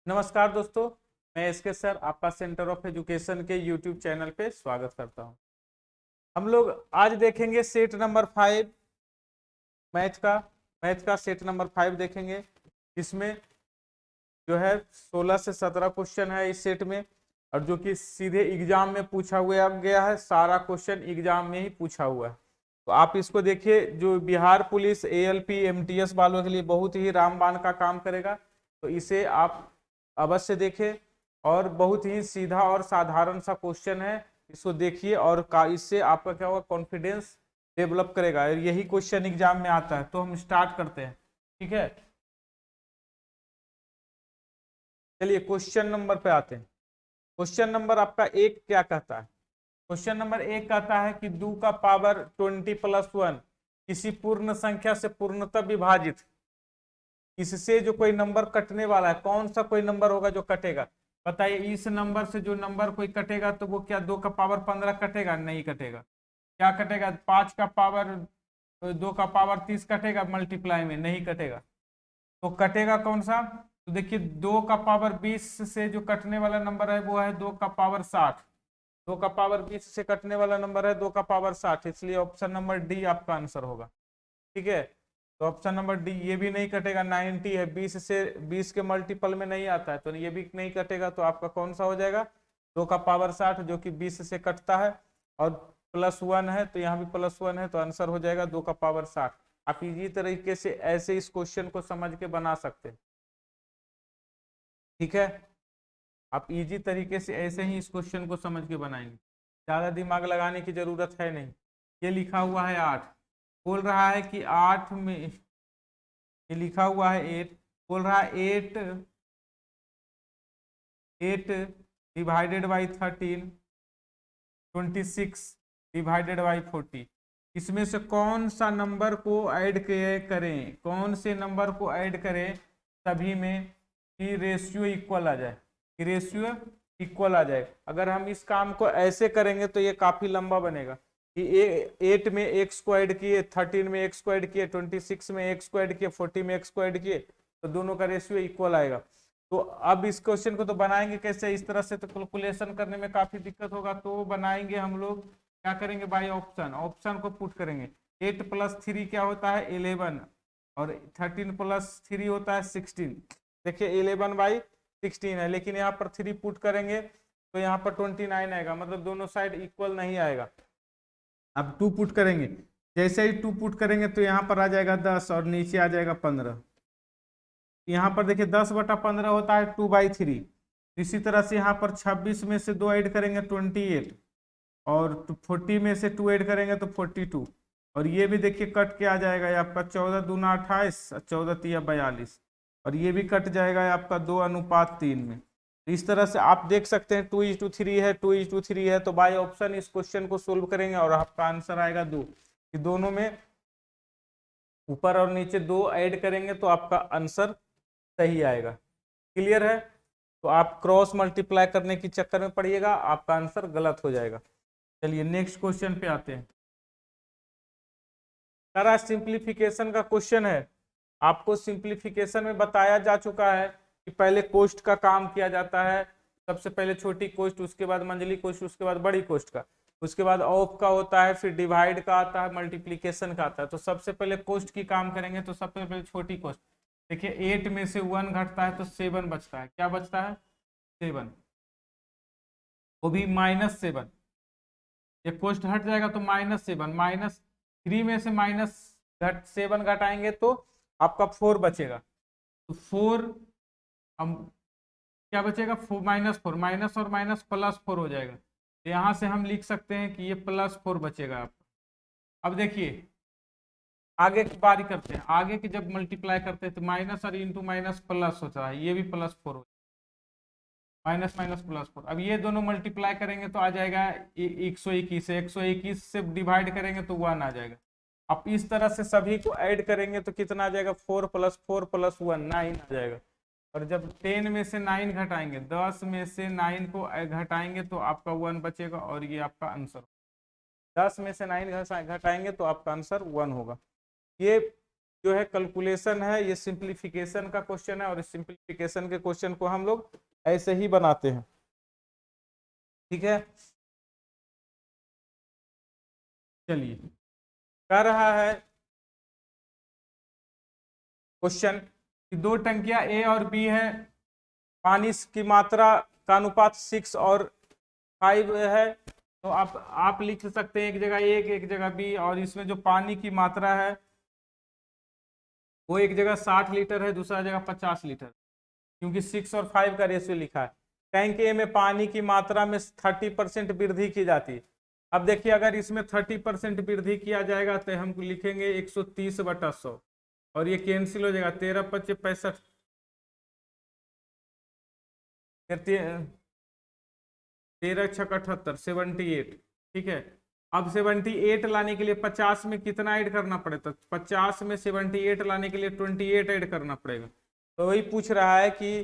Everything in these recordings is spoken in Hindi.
नमस्कार दोस्तों, मैं एसके सर आपका सेंटर ऑफ एजुकेशन के यूट्यूब चैनल पे स्वागत करता हूं। हम लोग आज देखेंगे सेट नंबर 5 मैथ का सेट नंबर 5 देखेंगे। इसमें जो है 16 से 17 क्वेश्चन है इस सेट में, और जो कि सीधे एग्जाम में पूछा हुआ गया है। सारा क्वेश्चन एग्जाम में ही पूछा हुआ है, तो आप इसको देखिए। जो बिहार पुलिस एएलपी एमटीएस वालों के लिए बहुत ही रामबाण का काम करेगा, तो इसे आप अवश्य देखें। और बहुत ही सीधा और साधारण सा क्वेश्चन है, इसको देखिए और इससे आपका क्या होगा, कॉन्फिडेंस डेवलप करेगा। यही क्वेश्चन एग्जाम में आता है। तो हम स्टार्ट करते हैं, ठीक है। चलिए क्वेश्चन नंबर पे आते हैं। क्वेश्चन नंबर आपका एक क्या कहता है? क्वेश्चन नंबर एक कहता है कि 2 का पावर 20+1 किसी पूर्ण संख्या से पूर्णतः विभाजित, इससे जो कोई नंबर कटने वाला है, कौन सा कोई नंबर होगा जो कटेगा? बताइए, इस नंबर से जो नंबर कोई कटेगा तो वो क्या 2 का पावर 15 कटेगा? नहीं कटेगा। क्या कटेगा? 5 का पावर 2 का पावर 30 कटेगा मल्टीप्लाई में? नहीं कटेगा। तो कटेगा कौन सा? तो देखिए 2 का पावर 20 से जो कटने वाला नंबर है वो है 2 का पावर 60। 2 का पावर 20 से कटने वाला नंबर है 2 का पावर 60, इसलिए ऑप्शन नंबर डी आपका आंसर होगा, ठीक है। तो ऑप्शन नंबर डी, ये भी नहीं कटेगा। 90 है, 20 के मल्टीपल में नहीं आता है, तो ये भी नहीं कटेगा। तो आपका कौन सा हो जाएगा? 2 का पावर 60 जो कि 20 से कटता है, और +1 है, तो यहाँ भी +1 है, तो आंसर हो जाएगा 2 का पावर 60। आप इजी तरीके से ऐसे इस क्वेश्चन को समझ के बना सकते हैं, ठीक है। आप इजी तरीके से ऐसे ही इस क्वेश्चन को समझ के बनाएंगे, ज्यादा दिमाग लगाने की जरूरत है नहीं। ये लिखा हुआ है 8, बोल रहा है कि 8 में, ये लिखा हुआ है 8, बोल रहा है 8 डिवाइडेड बाई 13, 26 डिवाइडेड बाई 40। इसमें से कौन सा नंबर को ऐड करें, कौन से नंबर को ऐड करें सभी में कि रेशियो इक्वल आ जाए, कि रेशियो इक्वल आ जाए। अगर हम इस काम को ऐसे करेंगे तो ये काफी लंबा बनेगा कि 8 में एक्स को ऐड किए, 13 में एक्स को ऐड किए, 26 में एक्स को ऐड किए, 40 में एक्स को ऐड किए, तो दोनों का रेशियो इक्वल आएगा। तो अब इस क्वेश्चन को तो बनाएंगे कैसे? इस तरह से तो कैलकुलेशन करने में काफी दिक्कत होगा, तो बनाएंगे हम लोग क्या करेंगे? बाय ऑप्शन, ऑप्शन को पुट करेंगे। 8+3 क्या होता है? 11, और 13+3 होता है 16। देखिए 11/16 है, लेकिन यहाँ पर 3 पुट करेंगे तो यहाँ पर 29 आएगा, मतलब दोनों साइड इक्वल नहीं आएगा। अब 2 पुट करेंगे, जैसे ही 2 पुट करेंगे तो यहाँ पर आ जाएगा 10 और नीचे आ जाएगा 15। यहाँ पर देखिए 10/15 होता है 2/3। इसी तरह से यहाँ पर 26 में से 2 ऐड करेंगे 28, और 40 में से 2 ऐड करेंगे तो 42, और ये भी देखिए कट के आ जाएगा आपका 14 दूना 28, 14 तिया 42, और ये भी कट जाएगा आपका 2:3 में। तो इस तरह से आप देख सकते हैं 2:3 है, 2:3 है, तो बाय ऑप्शन इस क्वेश्चन को सोल्व करेंगे और आपका आंसर आएगा 2। कि दोनों में ऊपर और नीचे 2 ऐड करेंगे तो आपका आंसर सही आएगा। क्लियर है? तो आप क्रॉस मल्टीप्लाई करने के चक्कर में पड़िएगा, आपका आंसर गलत हो जाएगा। चलिए नेक्स्ट क्वेश्चन पे आते हैं। सारा सिंप्लीफिकेशन का क्वेश्चन है। आपको सिंप्लीफिकेशन में बताया जा चुका है कि पहले कोष्ट का काम किया जाता है। सबसे पहले छोटी कोष्ट, उसके बाद मंझली कोष्ट, उसके बाद बड़ी कोष्ट का, उसके बाद ऑफ का होता है, फिर डिवाइड का आता है, मल्टीप्लीकेशन का आता है। तो सबसे पहले कोष्ट की काम करेंगे, तो सबसे पहले छोटी कोष्ट। देखिए 8 में से 1 घटता है तो 7 बचता है। क्या बचता है? 7, वो भी -7। ये कोष्ट हट जाएगा तो -7, -3 में से -7 घटाएंगे तो आपका 4 बचेगा। तो 4, हम क्या बचेगा? -4, माइनस और माइनस +4 हो जाएगा। तो यहाँ से हम लिख सकते हैं कि ये +4 बचेगा आपका। अब देखिए आगे की बारी करते हैं। आगे की जब मल्टीप्लाई करते हैं तो माइनस और इंटू माइनस प्लस होता है, ये भी +4 हो, माइनस माइनस +4। अब ये दोनों मल्टीप्लाई करेंगे तो आ जाएगा 121 है, 121 से डिवाइड करेंगे तो 1 आ जाएगा। अब इस तरह से सभी को ऐड करेंगे तो कितना आ जाएगा? 4 + 4 + 1 9 आ जाएगा। और जब 10 में से 9 घटाएंगे, 10 में से 9 को घटाएंगे तो आपका 1 बचेगा, और ये आपका आंसर। 10 में से 9 घटाएंगे तो आपका आंसर 1 होगा। ये जो है कैलकुलेशन है, ये सिंप्लीफिकेशन का क्वेश्चन है और इस सिंप्लीफिकेशन के क्वेश्चन को हम लोग ऐसे ही बनाते हैं। ठीक है, चलिए कर रहा है क्वेश्चन कि दो टंकियां ए और बी है, पानी की मात्रा का अनुपात 6 और 5 है। तो आप लिख सकते हैं एक जगह एक जगह बी, और इसमें जो पानी की मात्रा है वो एक जगह 60 लीटर है, दूसरा जगह 50 लीटर, क्योंकि 6 और 5 का रेशियो लिखा है। टैंक ए में पानी की मात्रा में 30% वृद्धि की जाती है। अब देखिए अगर इसमें 30% वृद्धि किया जाएगा तो हम लिखेंगे 130/100, और ये कैंसिल हो जाएगा, 13×5 = 65, 13×6 = 78, 78। ठीक है, अब 78 लाने के लिए 50 में कितना ऐड करना पड़ेगा? 50 में 78 लाने के लिए 28 ऐड करना पड़ेगा। तो वही पूछ रहा है कि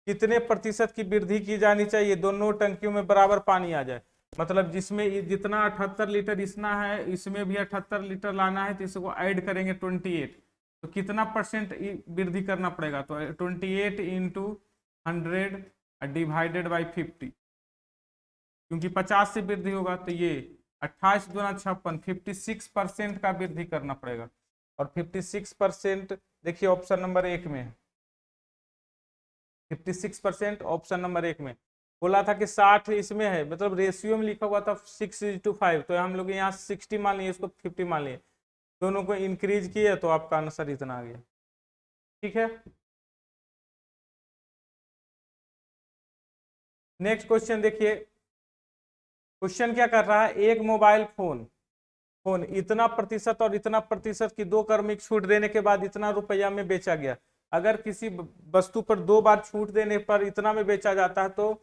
कितने प्रतिशत की वृद्धि की जानी चाहिए दोनों टंकियों में बराबर पानी आ जाए। मतलब जिसमें जितना 78 लीटर इसना है, इसमें भी 78 लीटर लाना है, तो इसको ऐड करेंगे 28, तो कितना परसेंट वृद्धि करना पड़ेगा? तो 28 × 100 डिवाइडेड बाई 50, क्योंकि 50 से वृद्धि होगा, तो ये 28 दूना 56, 56% का वृद्धि करना पड़ेगा। और 56% देखिए ऑप्शन नंबर 1 में है, 56% ऑप्शन नंबर 1 में। बोला था कि 60 इसमें है, मतलब रेशियो में लिखा हुआ था 6:5, तो हम लोग यहाँ 60 मान लिए, इसको 50 मान लिए, दोनों को इंक्रीज किए तो आपका आंसर इतना आ गया। ठीक है, नेक्स्ट क्वेश्चन देखिए। क्वेश्चन क्या कर रहा है, एक मोबाइल फोन इतना प्रतिशत और इतना प्रतिशत की दो क्रमिक छूट देने के बाद इतना रुपया में बेचा गया। अगर किसी वस्तु पर 2 बार छूट देने पर इतना में बेचा जाता है तो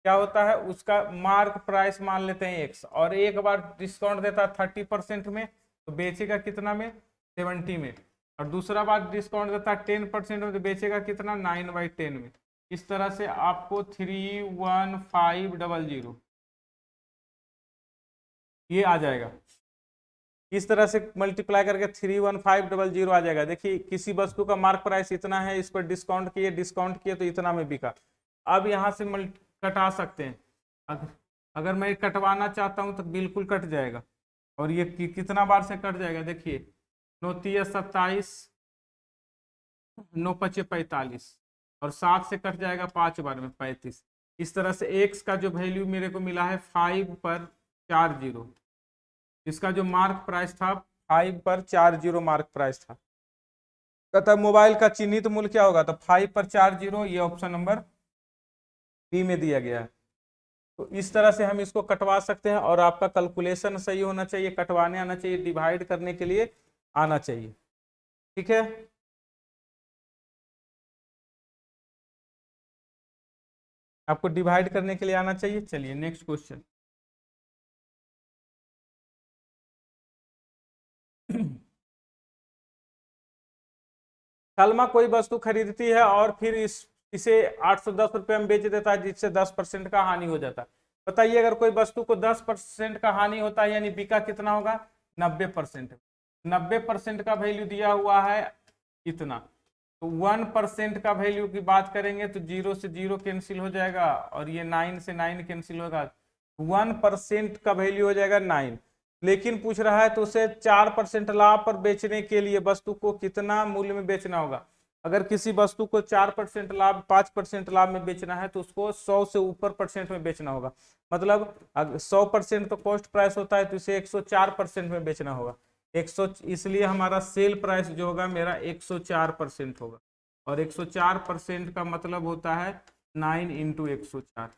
क्या होता है, उसका मार्क प्राइस मान लेते हैं x, और एक बार डिस्काउंट देता है 30% में, तो बेचेगा कितना में? 70 में। और दूसरा बार डिस्काउंट देता है 10% में, तो बेचेगा कितना? 9/10 में। इस तरह से आपको 31500 ये आ जाएगा। इस तरह से मल्टीप्लाई करके 31500 आ जाएगा। देखिए किसी वस्तु का मार्क प्राइस इतना है, इस पर डिस्काउंट किए तो इतना में बिका। अब यहाँ से कटा सकते हैं, अगर मैं कटवाना चाहता हूँ तो बिल्कुल कट जाएगा। और ये कितना बार से कट जाएगा? देखिए 9×3 = 27, 9×5 = 45, और 7 से कट जाएगा 5 बार में 35। इस तरह से एक्स का जो वैल्यू मेरे को मिला है 5/40, इसका जो मार्क प्राइस था 5/40 मार्क प्राइस था। कहता मोबाइल का चिन्हित मूल्य क्या होगा? तो 5/40, ये ऑप्शन नंबर बी में दिया गया है। तो इस तरह से हम इसको कटवा सकते हैं, और आपका कैलकुलेशन सही होना चाहिए, कटवाने आना चाहिए, डिवाइड करने के लिए आना चाहिए। ठीक है, आपको डिवाइड करने के लिए आना चाहिए। चलिए नेक्स्ट क्वेश्चन। सलमा कोई वस्तु खरीदती है और फिर इसे 810 रुपये में बेच देता है, जिससे 10% का हानि हो जाता है। बताइए अगर कोई वस्तु को 10% का हानि होता है, यानी बिका कितना होगा? 90%। 90% का वैल्यू दिया हुआ है इतना, तो 1% का वैल्यू की बात करेंगे तो 0 से 0 कैंसिल हो जाएगा, और ये 9 से 9 कैंसिल होगा, 1% का वैल्यू हो जाएगा 9। लेकिन पूछ रहा है तो उसे 4% लाभ पर बेचने के लिए वस्तु को कितना मूल्य में बेचना होगा? अगर किसी वस्तु को 4% लाभ, 5% लाभ में बेचना है तो उसको 100 से ऊपर परसेंट में बेचना होगा। मतलब 100% तो कॉस्ट प्राइस होता है, तो इसे 104% में बेचना होगा। 100, इसलिए हमारा सेल प्राइस जो होगा मेरा 104% होगा, और 104% का मतलब होता है 9 × 104,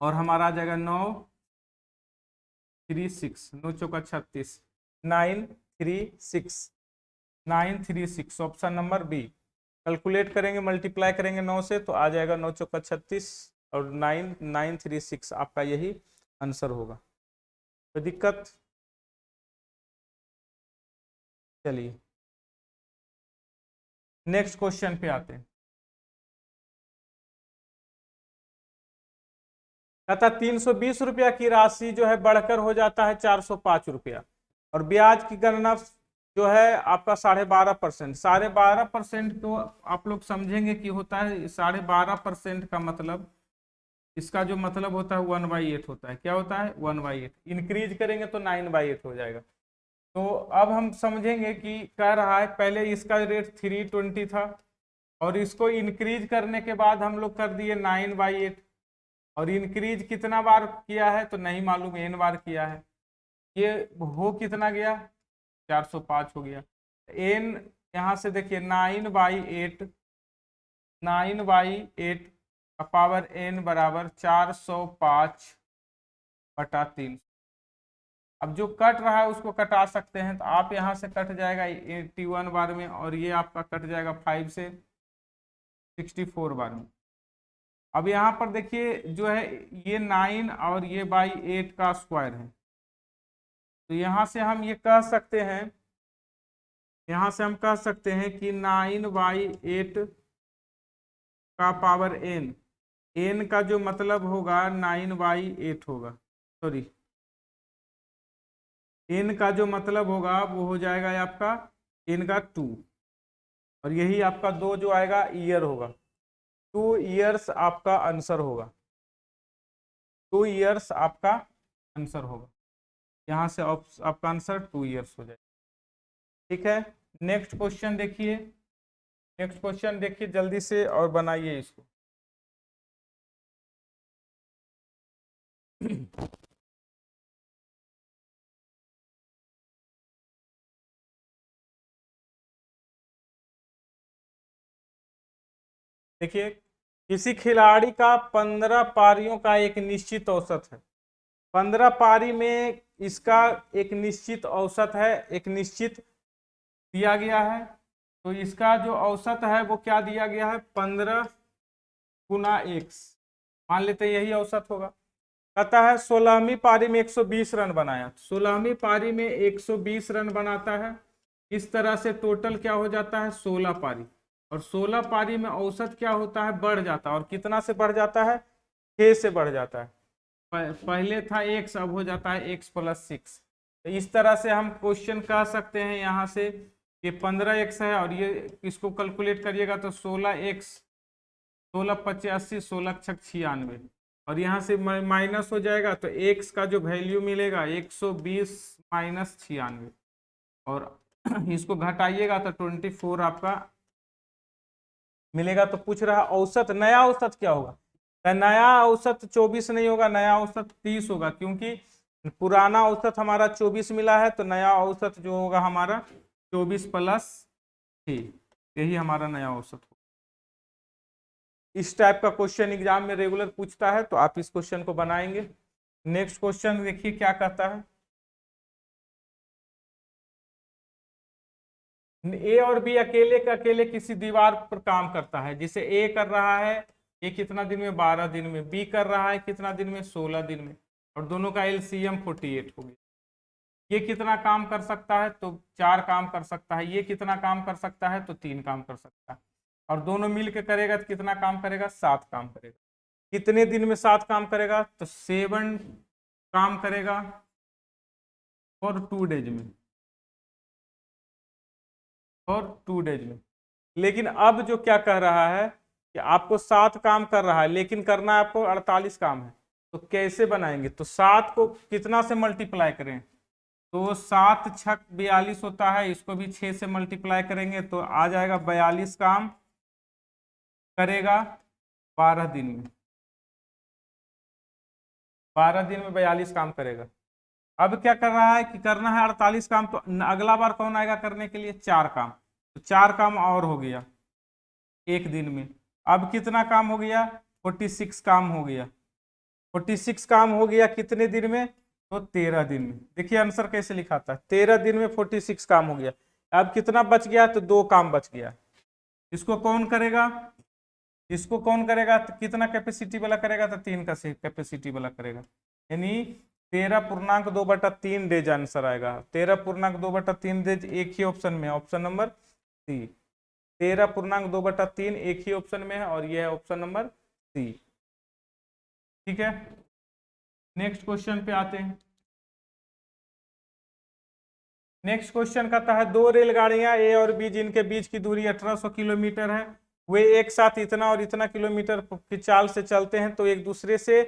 और हमारा आ जाएगा 936, 9×4 = 36, 936, 936 ऑप्शन नंबर बी। कैलकुलेट करेंगे, मल्टीप्लाई करेंगे 9 से तो आ जाएगा 9×4 = 36, और 936 आपका यही आंसर होगा। तो दिक्कत? चलिए नेक्स्ट क्वेश्चन पे आते हैं। कहता 320 रुपया की राशि जो है बढ़कर हो जाता है 405 रुपया, और ब्याज की गणना जो है आपका 12.5%। 12.5% तो आप लोग समझेंगे कि होता है 12.5% का मतलब, इसका जो मतलब होता है 1/8 होता है। क्या होता है? 1/8। इंक्रीज करेंगे तो 9/8 हो जाएगा। तो अब हम समझेंगे कि कह रहा है पहले इसका रेट 320 था, और इसको इंक्रीज करने के बाद हम लोग कर दिए 9/8। और इंक्रीज कितना बार किया है तो नहीं मालूम, n बार किया है। ये हो कितना गया? 405 हो गया। n यहाँ से देखिए 9/8, 9/8 का पावर n बराबर 405/3। अब जो कट रहा है उसको कटा सकते हैं, तो आप यहाँ से कट जाएगा 81 बार में, और ये आपका कट जाएगा 5 से 64 बार में। अब यहाँ पर देखिए जो है ये 9 और ये बाई 8 का स्क्वायर है, तो यहाँ से हम ये कह सकते हैं, यहाँ से हम कह सकते हैं कि 9/8 का पावर n, n का जो मतलब होगा 9/8 होगा, सॉरी n का जो मतलब होगा वो हो जाएगा आपका n का 2, और यही आपका 2 जो आएगा ईयर होगा। 2 ईयर्स आपका आंसर होगा, 2 ईयर्स आपका आंसर होगा। यहाँ से आपका आंसर 2 ईयर्स हो जाएगा। ठीक है, नेक्स्ट क्वेश्चन देखिए, नेक्स्ट क्वेश्चन देखिए जल्दी से और बनाइए इसको। देखिए, किसी खिलाड़ी का 15 पारियों का एक निश्चित औसत है। 15 पारी में इसका एक निश्चित औसत है, एक निश्चित दिया गया है। तो इसका जो औसत है वो क्या दिया गया है? 15 गुना x, मान लेते हैं यही औसत होगा। कहता है 16वीं पारी में 120 रन बनाया। 16वीं पारी में 120 रन बनाता है, इस तरह से टोटल क्या हो जाता है? 16 पारी। और 16 पारी में औसत क्या होता है? बढ़ जाता है। और कितना से बढ़ जाता है? 6 से बढ़ जाता है। पहले था x, अब हो जाता है x + 6। तो इस तरह से हम क्वेश्चन कह सकते हैं यहाँ से, ये 15x है, और ये इसको कैलकुलेट करिएगा तो 16x, 16×85, 16×96, और यहाँ से माइनस हो जाएगा तो x का जो वैल्यू मिलेगा 120 - 96, और इसको घटाइएगा तो 24 आपका मिलेगा। तो पूछ रहा औसत, नया औसत क्या होगा? तो नया औसत 24 नहीं होगा, नया औसत 30 होगा, क्योंकि पुराना औसत हमारा 24 मिला है, तो नया औसत जो होगा हमारा 24 + 3, यही हमारा नया औसत होगा। इस टाइप का क्वेश्चन एग्जाम में रेगुलर पूछता है, तो आप इस क्वेश्चन को बनाएंगे। नेक्स्ट क्वेश्चन देखिए क्या कहता है। ए और बी अकेले का अकेले किसी दीवार पर काम करता है, जिसे ए कर रहा है ये कितना दिन में? 12 दिन में। बी कर रहा है कितना दिन में? 16 दिन में। और दोनों का एलसीएम 48 हो गया। ये कितना काम कर सकता है? तो 4 काम कर सकता है। ये कितना काम कर सकता है? तो 3 काम कर सकता है। और दोनों मिलकर करेगा तो कितना काम करेगा? 7 काम करेगा। कितने दिन में 7 काम करेगा? तो 7 काम करेगा और 2 डेज में, और 2 डेज में। लेकिन अब जो क्या कह रहा है कि आपको 7 काम कर रहा है, लेकिन करना है आपको 48 काम है। तो कैसे बनाएंगे? तो 7 को कितना से मल्टीप्लाई करें? तो 7 × 6 = 42 होता है, इसको भी 6 से मल्टीप्लाई करेंगे तो आ जाएगा 42 काम करेगा 12 दिन में। 12 दिन में 42 काम करेगा। अब क्या कर रहा है कि करना है 48 काम, तो अगला बार कौन आएगा करने के लिए? 4 काम। तो 4 काम और हो गया एक दिन में। अब कितना काम हो गया? 46 काम हो गया। 46 काम हो गया कितने दिन में? तो 13 दिन में। देखिए आंसर कैसे लिखाता है, 13 दिन में 46 काम हो गया। अब कितना बच गया? तो 2 काम बच गया। इसको कौन करेगा? इसको कौन करेगा? तो कितना कैपेसिटी वाला करेगा? तो 3 का कैपेसिटी वाला करेगा, यानी 13.2/3 डेज आंसर आएगा। 13.2/3 डेज एक ही ऑप्शन में है, ऑप्शन नंबर सी। 13.2/3 एक ही ऑप्शन में है, और यह है ऑप्शन नंबर सी। ठीक है, नेक्स्ट क्वेश्चन पे आते हैं। नेक्स्ट क्वेश्चन कहता है 2 रेलगाड़ियां ए और बी जिनके बीच की दूरी 1800 किलोमीटर है, वे एक साथ इतना और इतना किलोमीटर की चाल से चलते हैं, तो एक दूसरे से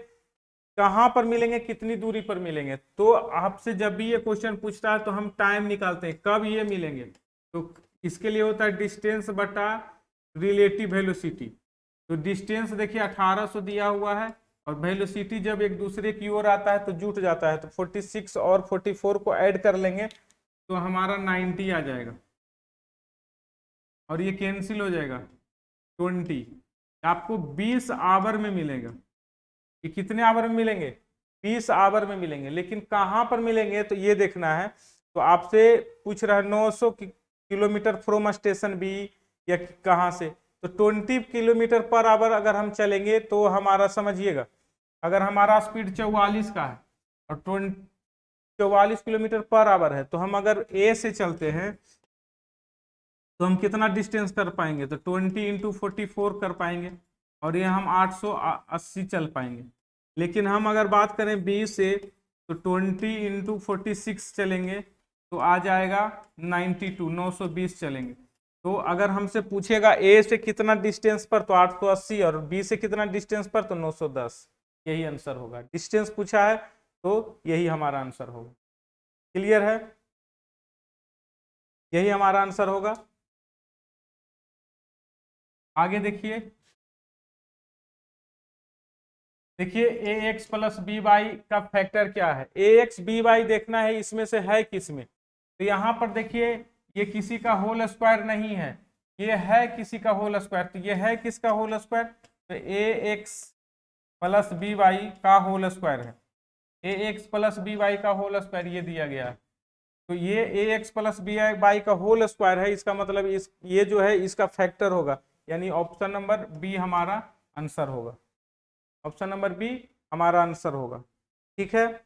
कहां पर मिलेंगे, कितनी दूरी पर मिलेंगे। तो आपसे जब भी ये क्वेश्चन पूछता है तो हम टाइम निकालते हैं कब ये मिलेंगे। तो इसके लिए होता है डिस्टेंस बटा रिलेटिव वेलोसिटी। तो डिस्टेंस देखिए 1800 दिया हुआ है और वेलोसिटी जब एक दूसरे की ओर आता है तो जुट जाता है, तो 46 और 44 को ऐड कर लेंगे तो हमारा 90 आ जाएगा और ये कैंसिल हो जाएगा 20। आपको 20 आवर में मिलेगा। ये कितने आवर में मिलेंगे, 20 आवर में मिलेंगे। लेकिन कहाँ पर मिलेंगे तो ये देखना है। तो आपसे पूछ रहा है 900 किलोमीटर फ्रॉम स्टेशन बी या कहाँ से, तो 20 किलोमीटर पर आवर अगर हम चलेंगे तो हमारा समझिएगा, अगर हमारा स्पीड 44 का है और 44 किलोमीटर पर आवर है, तो हम अगर ए से चलते हैं तो हम कितना डिस्टेंस कर पाएंगे, तो 20 इंटू 44 कर पाएंगे और ये हम 880 चल पाएंगे। लेकिन हम अगर बात करें बी से तो 20 इंटू 46 चलेंगे तो आ जाएगा 92, 920 चलेंगे। तो अगर हमसे पूछेगा ए से कितना डिस्टेंस पर, तो 880 और बी से कितना डिस्टेंस पर, तो 910। यही आंसर होगा। डिस्टेंस पूछा है तो यही हमारा आंसर होगा। क्लियर है, यही हमारा आंसर होगा। आगे देखिए, देखिए ए एक्स प्लस बी वाई का फैक्टर क्या है। ए एक्स बी वाई देखना है इसमें से है किस में। तो यहाँ पर देखिए ये किसी का होल स्क्वायर नहीं है, ये है किसी का होल स्क्वायर। तो ये है किसका होल स्क्वायर, तो ए एक्स प्लस बी वाई का होल स्क्वायर है। ए एक्स प्लस बी वाई का होल स्क्वायर ये दिया गया है। तो ये ए एक्स प्लस बी वाई का होल स्क्वायर है, इसका मतलब इस ये जो है इसका फैक्टर होगा, यानी ऑप्शन नंबर बी हमारा आंसर होगा। ऑप्शन नंबर बी हमारा आंसर होगा। ठीक है,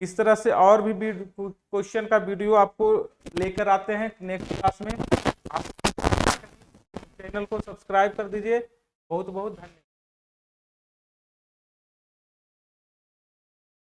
इस तरह से और भी क्वेश्चन का वीडियो आपको लेकर आते हैं नेक्स्ट क्लास में। आप चैनल को सब्सक्राइब कर दीजिए। बहुत बहुत धन्यवाद।